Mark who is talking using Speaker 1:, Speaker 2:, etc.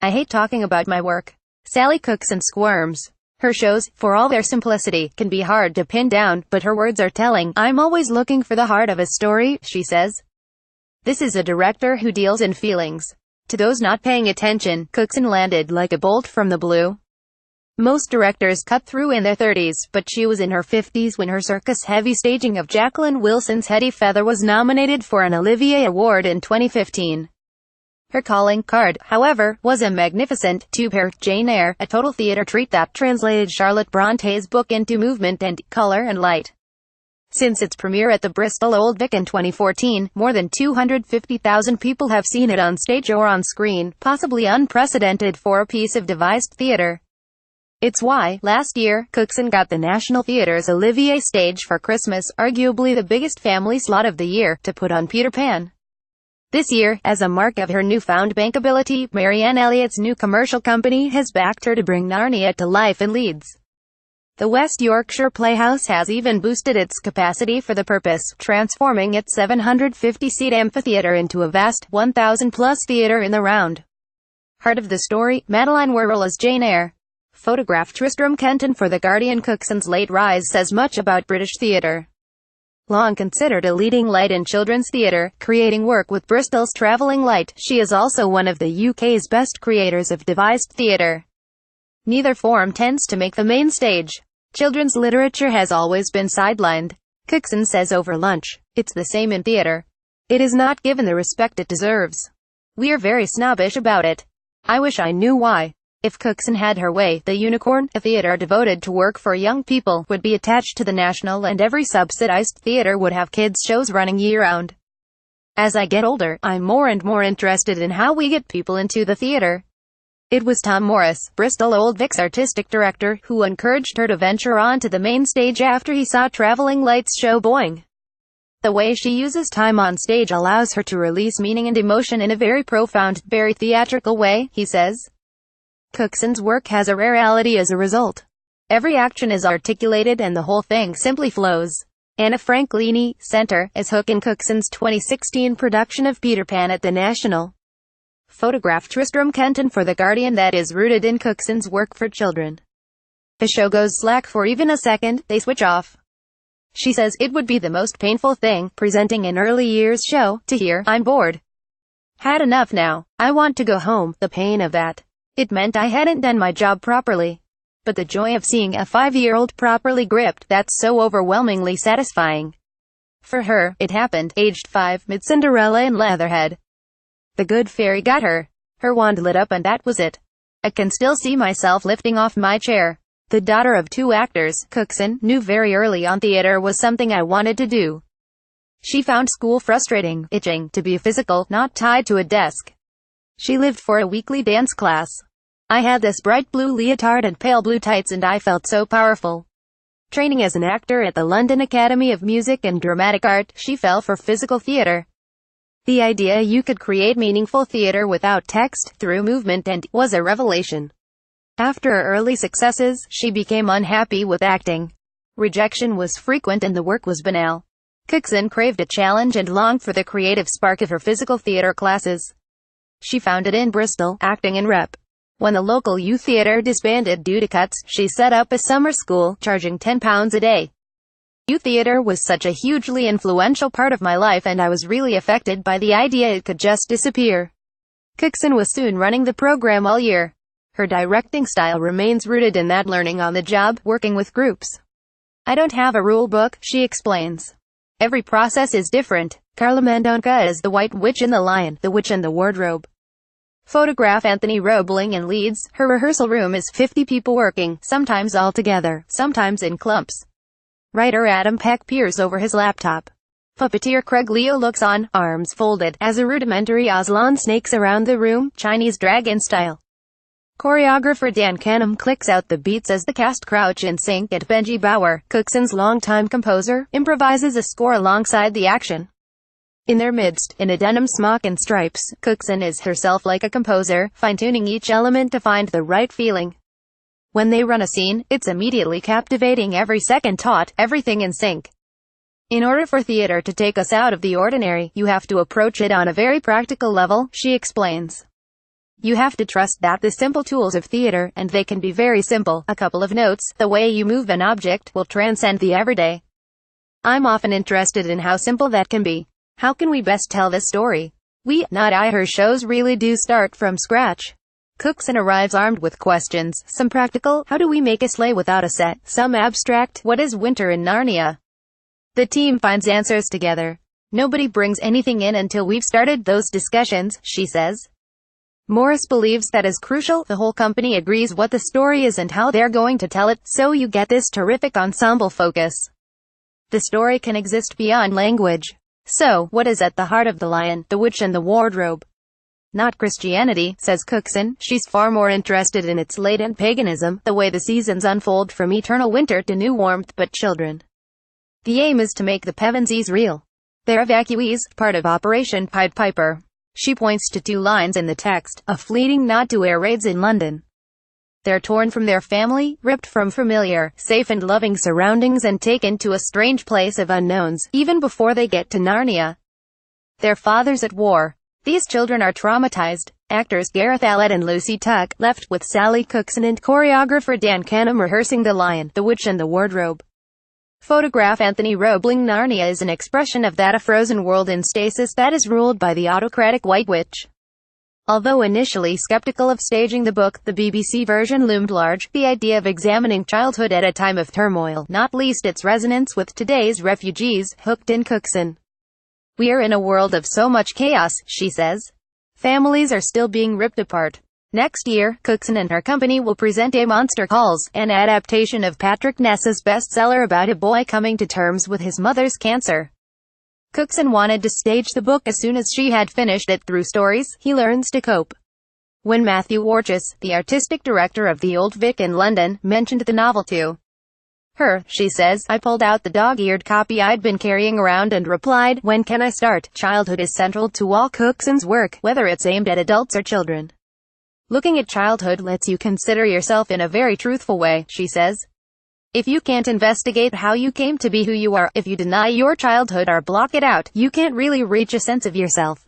Speaker 1: I hate talking about my work. Sally Cookson squirms. Her shows, for all their simplicity, can be hard to pin down, but her words are telling. I'm always looking for the heart of a story, she says. This is a director who deals in feelings. To those not paying attention, Cookson landed like a bolt from the blue. Most directors cut through in their 30s, but she was in her 50s when her circus-heavy staging of Jacqueline Wilson's Hetty Feather was nominated for an Olivier Award in 2015. Her calling card, however, was a magnificent two-part Jane Eyre, a total theatre treat that translated Charlotte Bronte's book into movement and colour and light. Since its premiere at the Bristol Old Vic in 2014, more than 250,000 people have seen it on stage or on screen, possibly unprecedented for a piece of devised theatre. It's why, last year, Cookson got the National Theatre's Olivier stage for Christmas, arguably the biggest family slot of the year, to put on Peter Pan. This year, as a mark of her newfound bankability, Marianne Elliott's new commercial company has backed her to bring Narnia to life in Leeds. The West Yorkshire Playhouse has even boosted its capacity for the purpose, transforming its 750-seat amphitheatre into a vast, 1,000-plus theatre in the round. Heart of the story, Madeline Worrell as Jane Eyre. Photograph Tristram Kenton for The Guardian. Cookson's late rise says much about British theatre. Long considered a leading light in children's theatre, creating work with Bristol's Travelling Light, she is also one of the UK's best creators of devised theatre. Neither form tends to make the main stage. Children's literature has always been sidelined. Cookson says over lunch, it's the same in theatre. It is not given the respect it deserves. We're very snobbish about it. I wish I knew why. If Cookson had her way, the Unicorn, a theatre devoted to work for young people, would be attached to the National, and every subsidized theatre would have kids' shows running year-round. As I get older, I'm more and more interested in how we get people into the theatre. It was Tom Morris, Bristol Old Vic's artistic director, who encouraged her to venture onto the main stage after he saw Travelling Light's show Boing. The way she uses time on stage allows her to release meaning and emotion in a very profound, very theatrical way, he says. Cookson's work has a rarity as a result. Every action is articulated and the whole thing simply flows. Anna Franklini, Center, as Hook in Cookson's 2016 production of Peter Pan at the National. Photograph Tristram Kenton for The Guardian. That is rooted in Cookson's work for children. The show goes slack for even a second, they switch off. She says, it would be the most painful thing, presenting an early years show, to hear, I'm bored. Had enough now. I want to go home. The pain of that. It meant I hadn't done my job properly. But the joy of seeing a 5-year-old properly gripped, that's so overwhelmingly satisfying. For her, it happened, aged 5, mid-Cinderella and Leatherhead. The good fairy got her. Her wand lit up and that was it. I can still see myself lifting off my chair. The daughter of 2 actors, Cookson knew very early on theatre was something I wanted to do. She found school frustrating, itching to be physical, not tied to a desk. She lived for a weekly dance class. I had this bright blue leotard and pale blue tights and I felt so powerful. Training as an actor at the London Academy of Music and Dramatic Art, she fell for physical theatre. The idea you could create meaningful theatre without text, through movement and, was a revelation. After her early successes, she became unhappy with acting. Rejection was frequent and the work was banal. Cookson craved a challenge and longed for the creative spark of her physical theatre classes. She found it in Bristol, acting in Rep. When the local youth theatre disbanded due to cuts, she set up a summer school, charging £10 a day. Youth theatre was such a hugely influential part of my life and I was really affected by the idea it could just disappear. Cookson was soon running the program all year. Her directing style remains rooted in that learning on the job, working with groups. I don't have a rule book, she explains. Every process is different. Carla Mendonca is the White Witch in The Lion, the Witch and the Wardrobe. Photograph Anthony Roebling in Leeds. Her rehearsal room is 50 people working, sometimes all together, sometimes in clumps. Writer Adam Peck peers over his laptop. Puppeteer Craig Leo looks on, arms folded, as a rudimentary Aslan snakes around the room, Chinese dragon style. Choreographer Dan Canham clicks out the beats as the cast crouch in sync, and Benji Bauer, Cookson's longtime composer, improvises a score alongside the action. In their midst, in a denim smock and stripes, Cookson is herself like a composer, fine-tuning each element to find the right feeling. When they run a scene, it's immediately captivating, every second taut, everything in sync. In order for theater to take us out of the ordinary, you have to approach it on a very practical level, she explains. You have to trust that the simple tools of theater, and they can be very simple, a couple of notes, the way you move an object, will transcend the everyday. I'm often interested in how simple that can be. How can we best tell this story? Not I. Her shows really do start from scratch. Cookson arrives armed with questions, some practical, how do we make a sleigh without a set, some abstract, what is winter in Narnia? The team finds answers together. Nobody brings anything in until we've started those discussions, she says. Morris believes that is crucial. The whole company agrees what the story is and how they're going to tell it, so you get this terrific ensemble focus. The story can exist beyond language. So, what is at the heart of The Lion, the Witch and the Wardrobe? Not Christianity, says Cookson. She's far more interested in its latent paganism, the way the seasons unfold from eternal winter to new warmth, but children. The aim is to make the Pevensies real. They're evacuees, part of Operation Pied Piper. She points to 2 lines in the text, a fleeting nod to air raids in London. They're torn from their family, ripped from familiar, safe and loving surroundings and taken to a strange place of unknowns, even before they get to Narnia. Their father's at war. These children are traumatized. Actors Gareth Allett and Lucy Tuck, left with Sally Cookson and choreographer Dan Canham rehearsing The Lion, the Witch and the Wardrobe. Photograph Anthony Roebling. Narnia is an expression of that, a frozen world in stasis that is ruled by the autocratic White Witch. Although initially skeptical of staging the book, the BBC version loomed large, the idea of examining childhood at a time of turmoil, not least its resonance with today's refugees, hooked in Cookson. We are in a world of so much chaos, she says. Families are still being ripped apart. Next year, Cookson and her company will present A Monster Calls, an adaptation of Patrick Ness's bestseller about a boy coming to terms with his mother's cancer. Cookson wanted to stage the book as soon as she had finished it. Through stories, he learns to cope. When Matthew Warchus, the artistic director of the Old Vic in London, mentioned the novel to her, she says, I pulled out the dog-eared copy I'd been carrying around and replied, when can I start? Childhood is central to all Cookson's work, whether it's aimed at adults or children. Looking at childhood lets you consider yourself in a very truthful way, she says. If you can't investigate how you came to be who you are, if you deny your childhood or block it out, you can't really reach a sense of yourself.